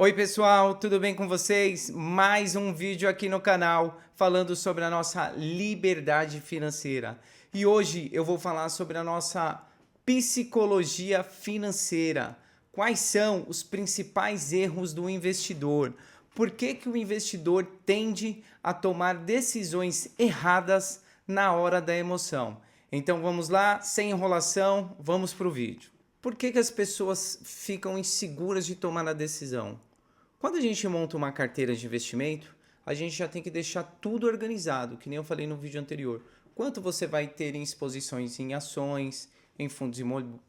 Oi pessoal, tudo bem com vocês? Mais um vídeo aqui no canal falando sobre a nossa liberdade financeira. E hoje eu vou falar sobre a nossa psicologia financeira. Quais são os principais erros do investidor? Por que que o investidor tende a tomar decisões erradas na hora da emoção? Então vamos lá, sem enrolação, vamos para o vídeo. Por que que as pessoas ficam inseguras de tomar a decisão? Quando a gente monta uma carteira de investimento, a gente já tem que deixar tudo organizado, que nem eu falei no vídeo anterior. Quanto você vai ter em exposições em ações, em fundos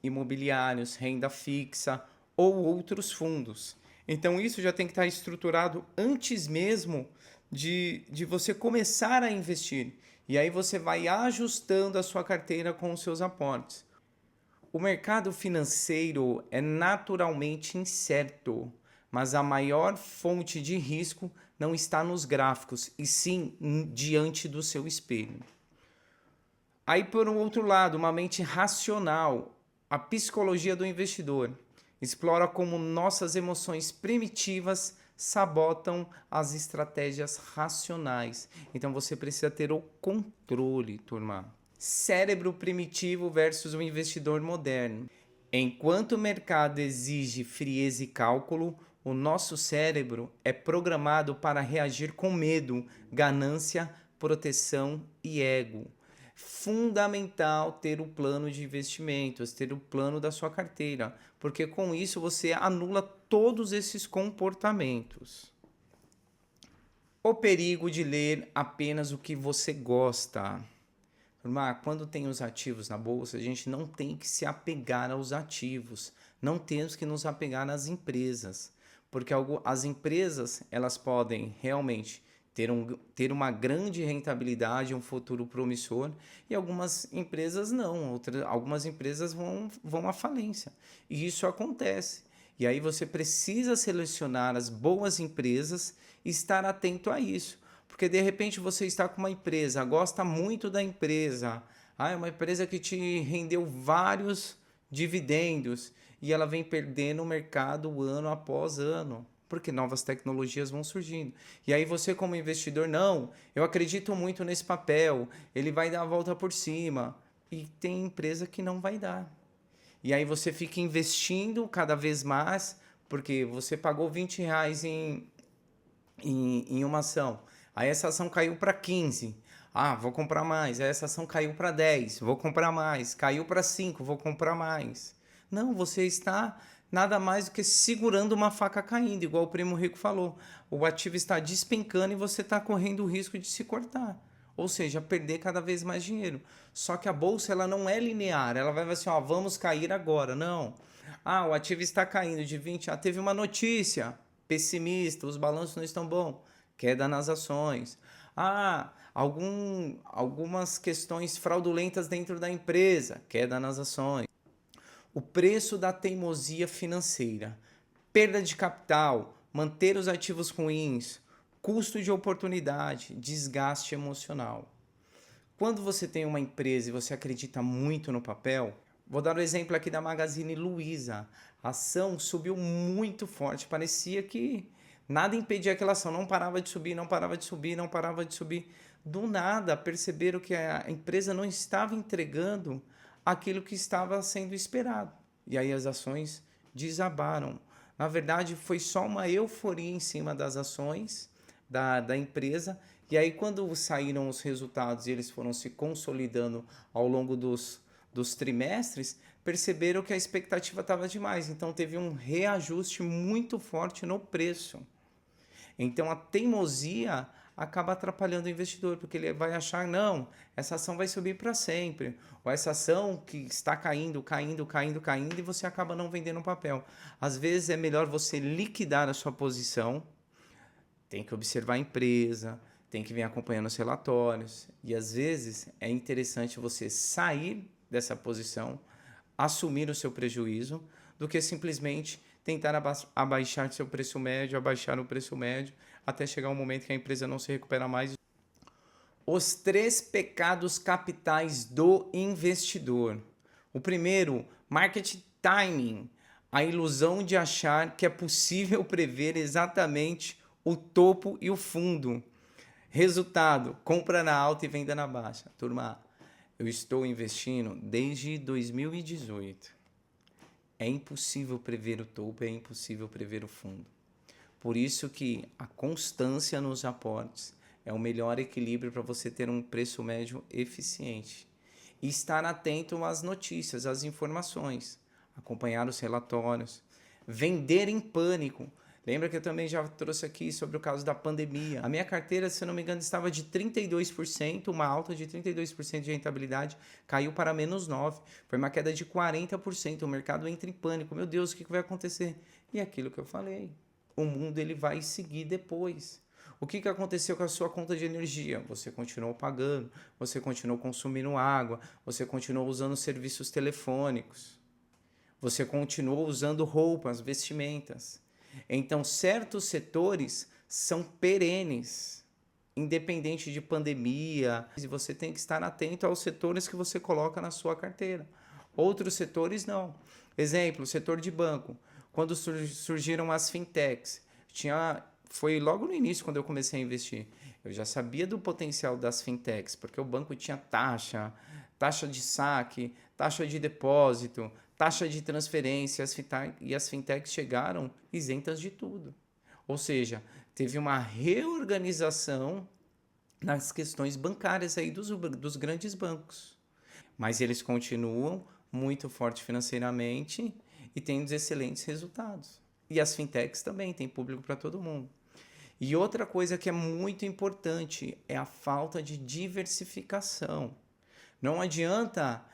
imobiliários, renda fixa ou outros fundos. Então isso já tem que estar estruturado antes mesmo de você começar a investir. E aí você vai ajustando a sua carteira com os seus aportes. O mercado financeiro é naturalmente incerto, mas a maior fonte de risco não está nos gráficos, e sim diante do seu espelho. Aí, por um outro lado, uma mente racional, a psicologia do investidor, explora como nossas emoções primitivas sabotam as estratégias racionais. Então você precisa ter o controle, turma. Cérebro primitivo versus o investidor moderno. Enquanto o mercado exige frieza e cálculo, o nosso cérebro é programado para reagir com medo, ganância, proteção e ego. Fundamental ter o plano de investimentos, ter o plano da sua carteira, porque com isso você anula todos esses comportamentos. O perigo de ler apenas o que você gosta. Quando tem os ativos na bolsa, a gente não tem que se apegar aos ativos, não temos que nos apegar às empresas, porque as empresas elas podem realmente ter uma grande rentabilidade, um futuro promissor, e algumas empresas não, algumas empresas vão à falência, e isso acontece. E aí você precisa selecionar as boas empresas e estar atento a isso. Porque de repente você está com uma empresa, gosta muito da empresa, é uma empresa que te rendeu vários dividendos e ela vem perdendo o mercado ano após ano, porque novas tecnologias vão surgindo. E aí você como investidor, não, eu acredito muito nesse papel, ele vai dar a volta por cima. E tem empresa que não vai dar. E aí você fica investindo cada vez mais, porque você pagou R$ 20 em uma ação. Aí essa ação caiu para 15. Ah, vou comprar mais. Aí essa ação caiu para 10. Vou comprar mais. Caiu para 5. Vou comprar mais. Não, você está nada mais do que segurando uma faca caindo, igual o Primo Rico falou. O ativo está despencando e você está correndo o risco de se cortar. Ou seja, perder cada vez mais dinheiro. Só que a bolsa ela não é linear. Ela vai assim, ó, vamos cair agora. Não. Ah, o ativo está caindo de 20. Ah, teve uma notícia pessimista, os balanços não estão bons, queda nas ações. Ah, algumas questões fraudulentas dentro da empresa, queda nas ações. O preço da teimosia financeira, perda de capital, manter os ativos ruins, custo de oportunidade, desgaste emocional. Quando você tem uma empresa e você acredita muito no papel, vou dar o exemplo aqui da Magazine Luiza. A ação subiu muito forte, parecia que nada impedia aquela ação, não parava de subir, não parava de subir, não parava de subir. Do nada, perceberam que a empresa não estava entregando aquilo que estava sendo esperado. E aí as ações desabaram. Na verdade, foi só uma euforia em cima das ações da empresa. E aí, quando saíram os resultados e eles foram se consolidando ao longo dos trimestres, perceberam que a expectativa estava demais. Então, teve um reajuste muito forte no preço. Então, a teimosia acaba atrapalhando o investidor, porque ele vai achar, não, essa ação vai subir para sempre, ou essa ação que está caindo, caindo, caindo, caindo, e você acaba não vendendo o papel. Às vezes é melhor você liquidar a sua posição, tem que observar a empresa, tem que vir acompanhando os relatórios, e às vezes é interessante você sair dessa posição, assumir o seu prejuízo, do que simplesmente tentar abaixar seu preço médio, abaixar o preço médio, até chegar um momento que a empresa não se recupera mais. Os 3 pecados capitais do investidor. O primeiro, market timing. A ilusão de achar que é possível prever exatamente o topo e o fundo. Resultado: compra na alta e venda na baixa. Turma, eu estou investindo desde 2018. É impossível prever o topo, é impossível prever o fundo. Por isso que a constância nos aportes é o melhor equilíbrio para você ter um preço médio eficiente. E estar atento às notícias, às informações, acompanhar os relatórios, vender em pânico. Lembra que eu também já trouxe aqui sobre o caso da pandemia. A minha carteira, se eu não me engano, estava de 32%, uma alta de 32% de rentabilidade, caiu para menos 9%. Foi uma queda de 40%. O mercado entra em pânico. Meu Deus, o que vai acontecer? E é aquilo que eu falei. O mundo ele vai seguir depois. O que aconteceu com a sua conta de energia? Você continuou pagando, você continuou consumindo água, você continuou usando serviços telefônicos, você continuou usando roupas, vestimentas. Então, certos setores são perenes, independente de pandemia. E você tem que estar atento aos setores que você coloca na sua carteira. Outros setores não. Exemplo, o setor de banco. Quando surgiram as fintechs, foi logo no início quando eu comecei a investir. Eu já sabia do potencial das fintechs, porque o banco tinha taxa de saque, taxa de depósito, taxa de transferência, e as fintechs chegaram isentas de tudo. Ou seja, teve uma reorganização nas questões bancárias aí dos grandes bancos. Mas eles continuam muito fortes financeiramente e têm excelentes resultados. E as fintechs também têm público para todo mundo. E outra coisa que é muito importante é a falta de diversificação. Não adianta,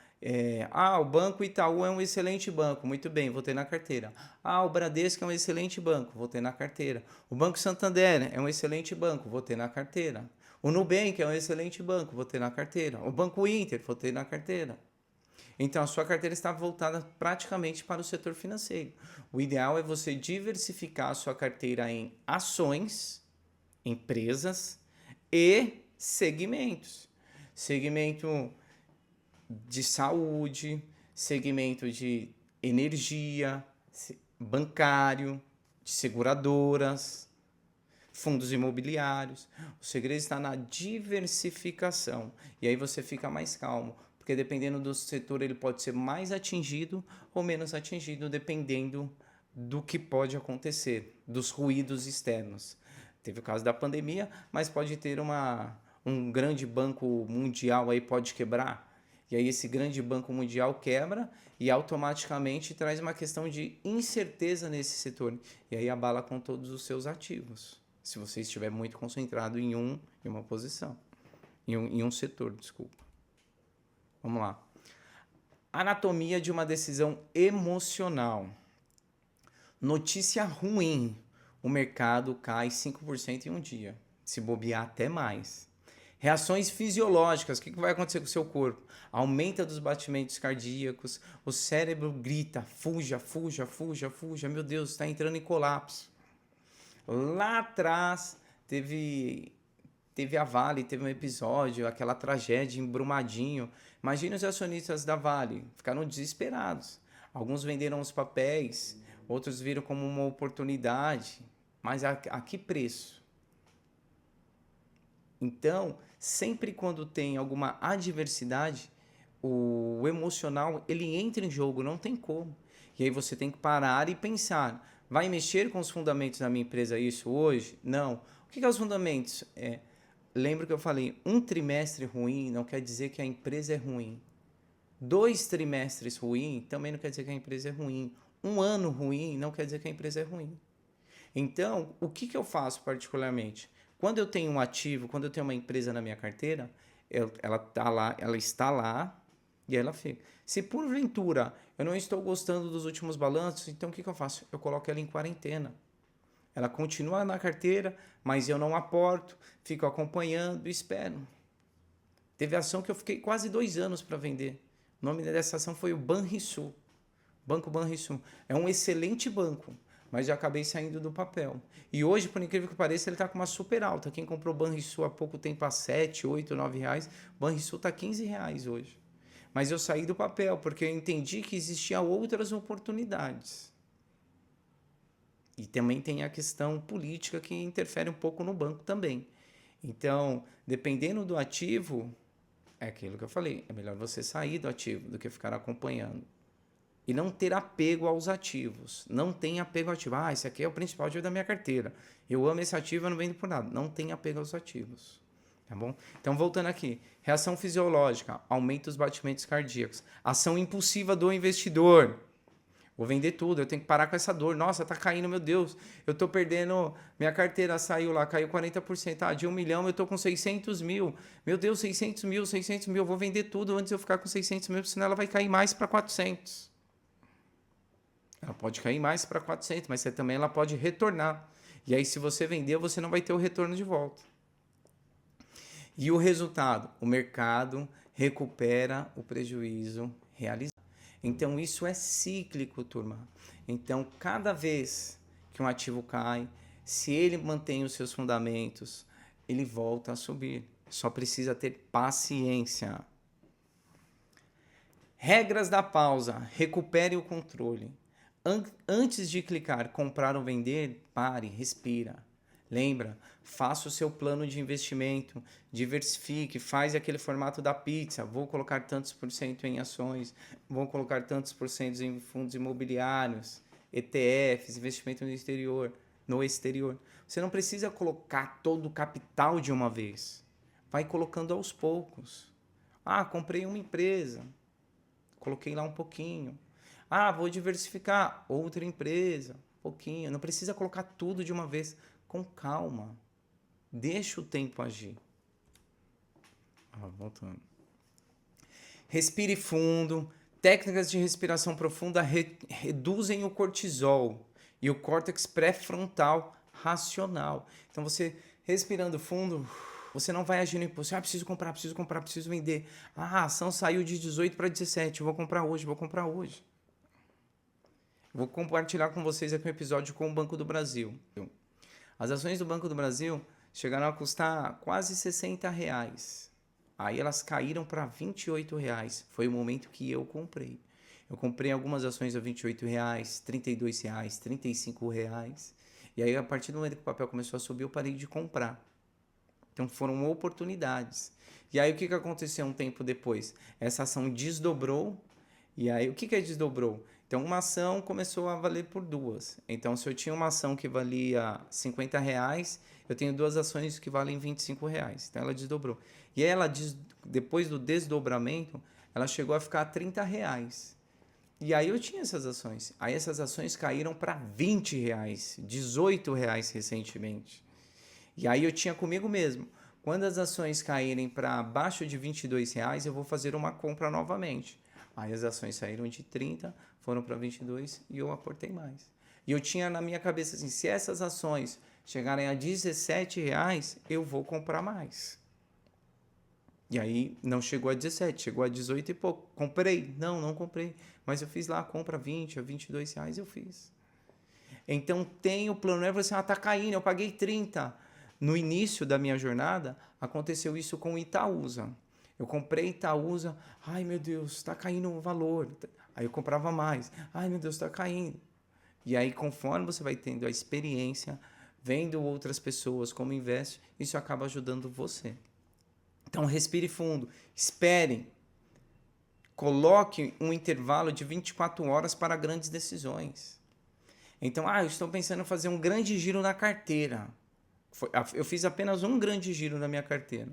o Banco Itaú é um excelente banco, muito bem, vou ter na carteira. O Bradesco é um excelente banco, vou ter na carteira. O Banco Santander é um excelente banco, vou ter na carteira. O Nubank é um excelente banco, vou ter na carteira. O Banco Inter, vou ter na carteira. Então, a sua carteira está voltada praticamente para o setor financeiro. O ideal é você diversificar a sua carteira em ações, empresas e segmentos. Segmento de saúde, segmento de energia, bancário, de seguradoras, fundos imobiliários. O segredo está na diversificação. E aí você fica mais calmo, porque dependendo do setor ele pode ser mais atingido ou menos atingido, dependendo do que pode acontecer, dos ruídos externos. Teve o caso da pandemia, mas pode ter um grande banco mundial aí pode quebrar. E aí esse grande banco mundial quebra e automaticamente traz uma questão de incerteza nesse setor. E aí abala com todos os seus ativos, se você estiver muito concentrado em uma posição, em um setor, desculpa. Vamos lá. Anatomia de uma decisão emocional. Notícia ruim. O mercado cai 5% em um dia. Se bobear até mais. Reações fisiológicas. O que vai acontecer com o seu corpo? Aumenta dos batimentos cardíacos. O cérebro grita, fuja, fuja, fuja, fuja. Meu Deus, está entrando em colapso. Lá atrás teve a Vale, teve um episódio, aquela tragédia em Brumadinho. Imagina os acionistas da Vale, ficaram desesperados. Alguns venderam os papéis, outros viram como uma oportunidade. Mas a que preço? Então, sempre quando tem alguma adversidade, o emocional ele entra em jogo, não tem como. E aí você tem que parar e pensar, vai mexer com os fundamentos da minha empresa isso hoje? Não. O que são os fundamentos? Lembra que eu falei, um trimestre ruim não quer dizer que a empresa é ruim. 2 trimestres ruim também não quer dizer que a empresa é ruim. Um ano ruim não quer dizer que a empresa é ruim. Então, o que eu faço particularmente? Quando eu tenho um ativo, quando eu tenho uma empresa na minha carteira, ela está lá e ela fica. Se porventura eu não estou gostando dos últimos balanços, então o que eu faço? Eu coloco ela em quarentena. Ela continua na carteira, mas eu não aporto, fico acompanhando e espero. Teve ação que eu fiquei quase 2 anos para vender. O nome dessa ação foi o Banrisul. Banco Banrisul. É um excelente banco, mas já acabei saindo do papel. E hoje, por incrível que pareça, ele está com uma super alta. Quem comprou Banrisul há pouco tempo a 7, 8, 9 reais, Banrisul está 15 reais hoje. Mas eu saí do papel porque eu entendi que existiam outras oportunidades. E também tem a questão política que interfere um pouco no banco também. Então, dependendo do ativo, é aquilo que eu falei, é melhor você sair do ativo do que ficar acompanhando. E não ter apego aos ativos. Não tem apego ao ativo. Ah, esse aqui é o principal ativo da minha carteira. Eu amo esse ativo, eu não vendo por nada. Não tem apego aos ativos. Tá bom? Então, voltando aqui. Reação fisiológica. Aumenta os batimentos cardíacos. Ação impulsiva do investidor. Vou vender tudo, eu tenho que parar com essa dor. Nossa, tá caindo, meu Deus. Eu tô perdendo, minha carteira saiu lá, caiu 40%. Ah, de 1 milhão eu tô com 600 mil. Meu Deus, 600 mil, 600 mil. Eu vou vender tudo antes de eu ficar com 600 mil, senão ela vai cair mais para 400. Ela pode cair mais para 400, mas também ela pode retornar. E aí, se você vender, você não vai ter o retorno de volta. E o resultado? O mercado recupera o prejuízo realizado. Então, isso é cíclico, turma. Então, cada vez que um ativo cai, se ele mantém os seus fundamentos, ele volta a subir. Só precisa ter paciência. Regras da pausa. Recupere o controle. Antes de clicar comprar ou vender, pare, respira. Lembra, faça o seu plano de investimento, diversifique, faz aquele formato da pizza. Vou colocar tantos por cento em ações, vou colocar tantos por cento em fundos imobiliários, ETFs, investimento no exterior. Você não precisa colocar todo o capital de uma vez. Vai colocando aos poucos. Ah, comprei uma empresa, coloquei lá um pouquinho. Ah, vou diversificar outra empresa, um pouquinho. Não precisa colocar tudo de uma vez. Com calma. Deixa o tempo agir. Voltando. Respire fundo. Técnicas de respiração profunda reduzem o cortisol e o córtex pré-frontal racional. Então, você respirando fundo, você não vai agir no impulso. Ah, preciso comprar, preciso vender. Ah, a ação saiu de 18 para 17. Vou comprar hoje. Vou compartilhar com vocês aqui um episódio com o Banco do Brasil. As ações do Banco do Brasil chegaram a custar quase R$60. Aí elas caíram para R$28. Foi o momento que eu comprei. Eu comprei algumas ações a R$28, R$32, R$35. E aí, a partir do momento que o papel começou a subir, eu parei de comprar. Então, foram oportunidades. E aí, o que aconteceu um tempo depois? Essa ação desdobrou. E aí, o que desdobrou? Então, uma ação começou a valer por duas. Então, se eu tinha uma ação que valia R$50, eu tenho duas ações que valem R$25. Então, ela desdobrou. E aí, depois do desdobramento, ela chegou a ficar R$30. E aí, eu tinha essas ações. Aí, essas ações caíram para R$20, R$18 recentemente. E aí, eu tinha comigo mesmo. Quando as ações caírem para abaixo de R$22, eu vou fazer uma compra novamente. Aí as ações saíram de 30, foram para 22 e eu aportei mais. E eu tinha na minha cabeça assim, se essas ações chegarem a R$17, eu vou comprar mais. E aí não chegou a 17, chegou a 18 e pouco. Comprei? Não comprei. Mas eu fiz lá a compra a 20, a R$22 eu fiz. Então tem o plano, não é você, tá caindo, eu paguei 30. No início da minha jornada, aconteceu isso com o Itaúsa. Eu comprei Itaúsa, ai meu Deus, está caindo o valor. Aí eu comprava mais, ai meu Deus, está caindo. E aí, conforme você vai tendo a experiência, vendo outras pessoas como investem, isso acaba ajudando você. Então, respire fundo, espere, coloque um intervalo de 24 horas para grandes decisões. Então, eu estou pensando em fazer um grande giro na carteira. Eu fiz apenas um grande giro na minha carteira.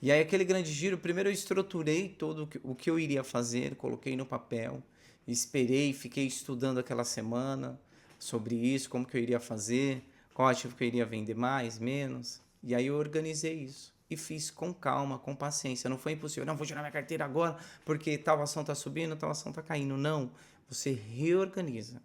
E aí, aquele grande giro, primeiro eu estruturei todo o que eu iria fazer, coloquei no papel, esperei, fiquei estudando aquela semana sobre isso, como que eu iria fazer, qual ativo que eu iria vender mais, menos. E aí eu organizei isso e fiz com calma, com paciência. Não foi impossível, não, vou tirar minha carteira agora porque tal ação está subindo, tal ação está caindo. Não, você reorganiza.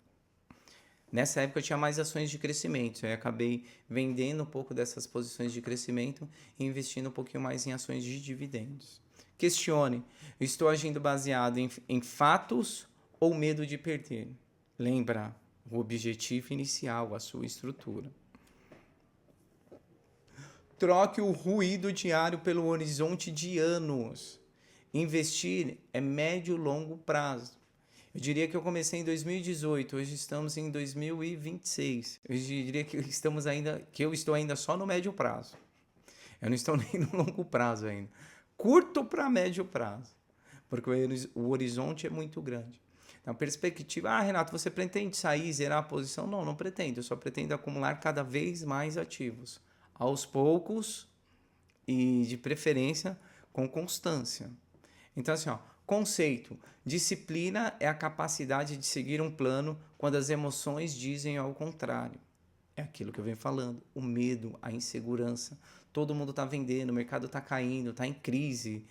Nessa época eu tinha mais ações de crescimento, aí acabei vendendo um pouco dessas posições de crescimento e investindo um pouquinho mais em ações de dividendos. Questione, estou agindo baseado em fatos ou medo de perder? Lembra o objetivo inicial, a sua estrutura. Troque o ruído diário pelo horizonte de anos. Investir é médio e longo prazo. Eu diria que eu comecei em 2018, hoje estamos em 2026. Eu diria que eu estou ainda só no médio prazo. Eu não estou nem no longo prazo ainda. Curto para médio prazo, porque o horizonte é muito grande. Então, a perspectiva, Renato, você pretende sair, zerar a posição? Não, não pretendo. Eu só pretendo acumular cada vez mais ativos. Aos poucos e, de preferência, com constância. Então, assim, ó, conceito. Disciplina é a capacidade de seguir um plano quando as emoções dizem ao contrário. É aquilo que eu venho falando. O medo, a insegurança. Todo mundo está vendendo, o mercado está caindo, está em crise.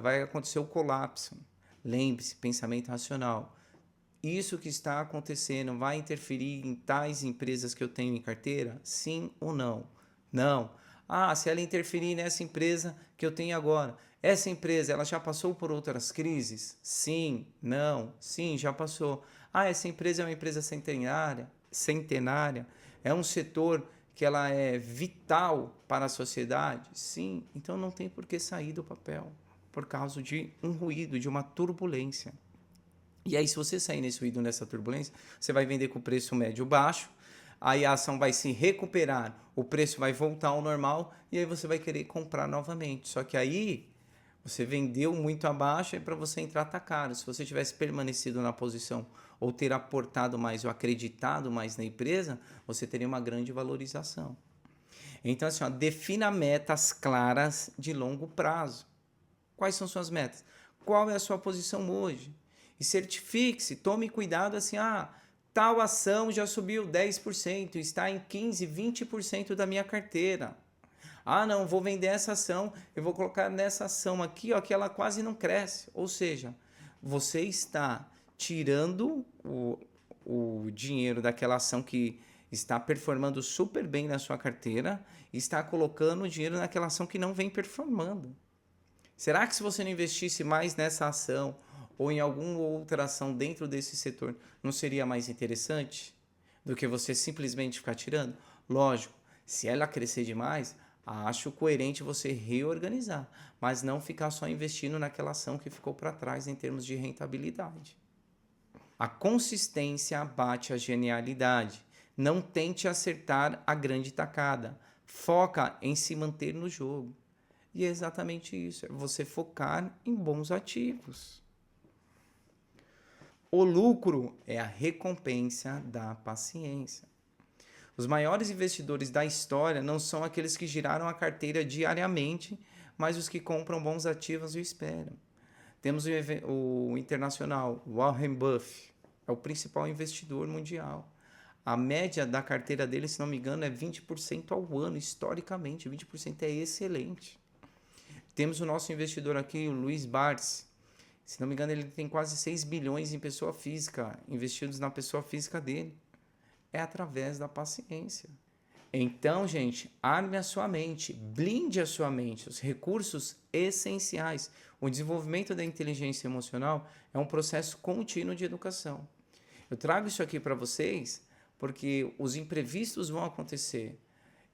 Vai acontecer o colapso. Lembre-se, pensamento racional. Isso que está acontecendo vai interferir em tais empresas que eu tenho em carteira? Sim ou não? Não. Se ela interferir nessa empresa que eu tenho agora, essa empresa ela já passou por outras crises? Sim, não, sim, já passou. Essa empresa é uma empresa centenária, é um setor que ela é vital para a sociedade? Sim, então não tem por que sair do papel por causa de um ruído, de uma turbulência. E aí, se você sair nesse ruído, nessa turbulência, você vai vender com preço médio baixo, aí a ação vai se recuperar, o preço vai voltar ao normal e aí você vai querer comprar novamente. Só que aí você vendeu muito abaixo e para você entrar tá caro. Se você tivesse permanecido na posição ou ter aportado mais ou acreditado mais na empresa, você teria uma grande valorização. Então, assim, defina metas claras de longo prazo. Quais são suas metas? Qual é a sua posição hoje? E certifique-se, tome cuidado assim, tal ação já subiu 10%, está em 15%, 20% da minha carteira. Não, vou vender essa ação, eu vou colocar nessa ação aqui, que ela quase não cresce. Ou seja, você está tirando o dinheiro daquela ação que está performando super bem na sua carteira e está colocando o dinheiro naquela ação que não vem performando. Será que se você não investisse mais nessa ação ou em alguma outra ação dentro desse setor, não seria mais interessante do que você simplesmente ficar tirando? Lógico, se ela crescer demais, acho coerente você reorganizar, mas não ficar só investindo naquela ação que ficou para trás em termos de rentabilidade. A consistência bate a genialidade. Não tente acertar a grande tacada. Foca em se manter no jogo. E é exatamente isso, é você focar em bons ativos. O lucro é a recompensa da paciência. Os maiores investidores da história não são aqueles que giraram a carteira diariamente, mas os que compram bons ativos e esperam. Temos o internacional, Warren Buffett, é o principal investidor mundial. A média da carteira dele, se não me engano, é 20% ao ano, historicamente. 20% é excelente. Temos o nosso investidor aqui, o Luiz Barsi. Se não me engano, ele tem quase 6 bilhões em pessoa física, investidos na pessoa física dele. É através da paciência. Então, gente, arme a sua mente, blinde a sua mente, os recursos essenciais. O desenvolvimento da inteligência emocional é um processo contínuo de educação. Eu trago isso aqui para vocês porque os imprevistos vão acontecer.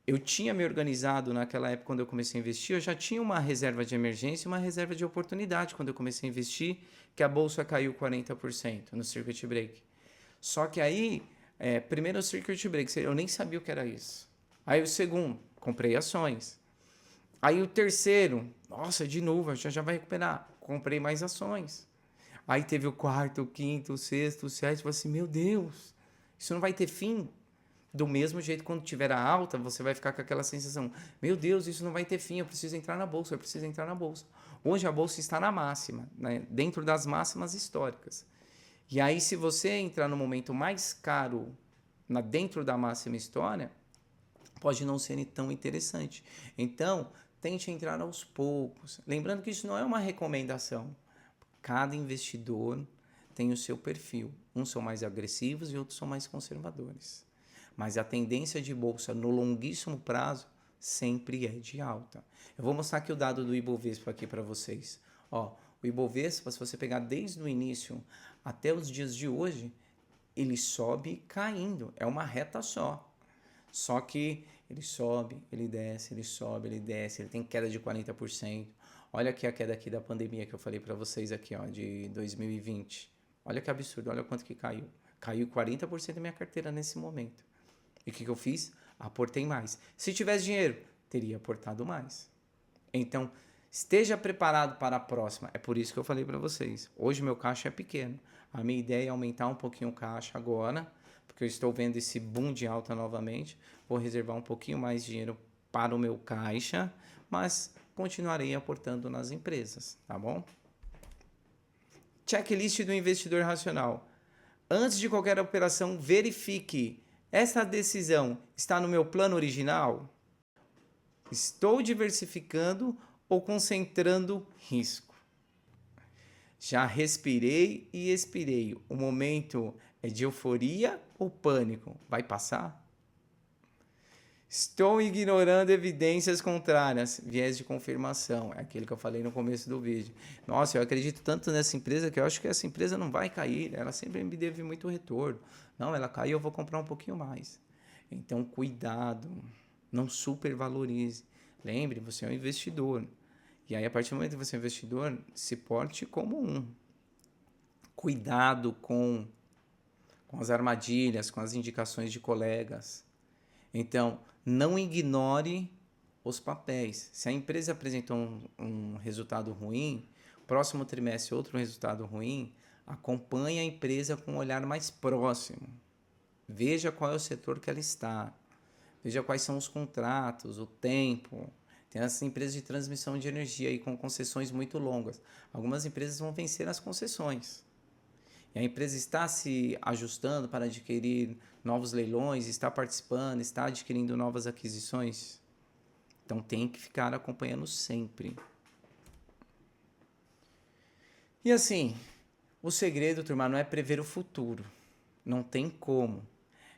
Eu tinha me organizado naquela época, quando eu comecei a investir, eu já tinha uma reserva de emergência e uma reserva de oportunidade quando eu comecei a investir, que a bolsa caiu 40% no circuit break. Só que aí, primeiro o circuit break, eu nem sabia o que era isso. Aí o segundo, comprei ações. Aí o terceiro, nossa, de novo, já vai recuperar. Comprei mais ações. Aí teve o quarto, o quinto, o sexto, o sétimo, falei assim, meu Deus, isso não vai ter fim? Do mesmo jeito, quando tiver a alta, você vai ficar com aquela sensação, meu Deus, isso não vai ter fim, eu preciso entrar na bolsa, eu preciso entrar na bolsa. Hoje a bolsa está na máxima, né? Dentro das máximas históricas. E aí, se você entrar no momento mais caro dentro da máxima história, pode não ser tão interessante. Então, tente entrar aos poucos. Lembrando que isso não é uma recomendação. Cada investidor tem o seu perfil. Uns são mais agressivos e outros são mais conservadores. Mas a tendência de bolsa no longuíssimo prazo sempre é de alta. Eu vou mostrar aqui o dado do Ibovespa aqui para vocês. O Ibovespa, se você pegar desde o início até os dias de hoje, ele sobe caindo. É uma reta só. Só que ele sobe, ele desce, ele sobe, ele desce. Ele tem queda de 40%. Olha aqui a queda aqui da pandemia que eu falei para vocês aqui, de 2020. Olha que absurdo, olha quanto que caiu. Caiu 40% da minha carteira nesse momento. E o que eu fiz? Aportei mais. Se tivesse dinheiro, teria aportado mais. Então, esteja preparado para a próxima. É por isso que eu falei para vocês. Hoje meu caixa é pequeno. A minha ideia é aumentar um pouquinho o caixa agora, porque eu estou vendo esse boom de alta novamente. Vou reservar um pouquinho mais de dinheiro para o meu caixa, mas continuarei aportando nas empresas, tá bom? Checklist do investidor racional. Antes de qualquer operação, verifique: essa decisão está no meu plano original? Estou diversificando ou concentrando risco? Já respirei e expirei. O momento é de euforia ou pânico? Vai passar? Estou ignorando evidências contrárias. Viés de confirmação. É aquilo que eu falei no começo do vídeo. Nossa, eu acredito tanto nessa empresa que eu acho que essa empresa não vai cair. Ela sempre me deve muito retorno. Não, ela caiu, eu vou comprar um pouquinho mais. Então, cuidado. Não supervalorize. Lembre, você é um investidor. E aí, a partir do momento que você é um investidor, se porte como um. Cuidado com as armadilhas, com as indicações de colegas. Então, não ignore os papéis. Se a empresa apresentou um resultado ruim, próximo trimestre outro resultado ruim, acompanhe a empresa com um olhar mais próximo. Veja qual é o setor que ela está. Veja quais são os contratos, o tempo. Tem as empresas de transmissão de energia aí com concessões muito longas. Algumas empresas vão vencer as concessões. E a empresa está se ajustando para adquirir novos leilões, está participando, está adquirindo novas aquisições. Então tem que ficar acompanhando sempre. E assim, o segredo, turma, não é prever o futuro. Não tem como.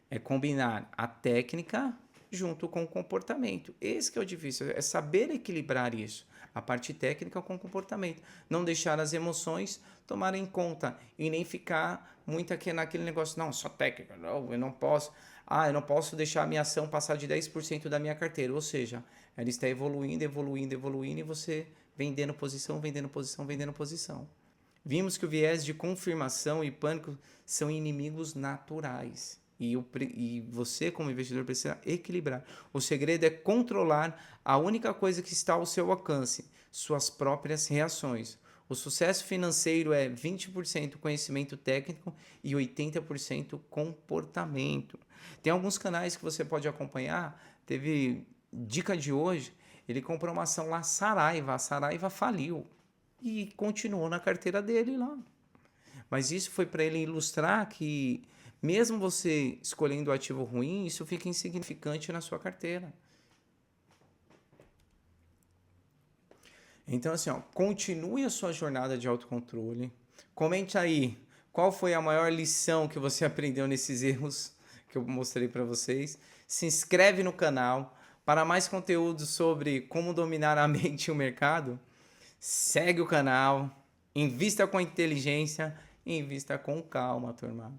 É combinar a técnica junto com o comportamento. Esse que é o difícil, é saber equilibrar isso. A parte técnica com o comportamento. Não deixar as emoções tomarem conta e nem ficar muito aqui naquele negócio, não, só técnica, não, eu não posso. Eu não posso deixar a minha ação passar de 10% da minha carteira. Ou seja, ela está evoluindo, evoluindo, evoluindo e você vendendo posição, vendendo posição, vendendo posição. Vimos que o viés de confirmação e pânico são inimigos naturais. E você, como investidor, precisa equilibrar. O segredo é controlar a única coisa que está ao seu alcance, suas próprias reações. O sucesso financeiro é 20% conhecimento técnico e 80% comportamento. Tem alguns canais que você pode acompanhar. Teve dica de hoje, ele comprou uma ação lá, Saraiva. A Saraiva faliu e continuou na carteira dele lá. Mas isso foi para ele ilustrar que mesmo você escolhendo o ativo ruim, isso fica insignificante na sua carteira. Então, assim, continue a sua jornada de autocontrole. Comente aí qual foi a maior lição que você aprendeu nesses erros que eu mostrei para vocês. Se inscreve no canal. Para mais conteúdo sobre como dominar a mente e o mercado, segue o canal, invista com inteligência e invista com calma, turma.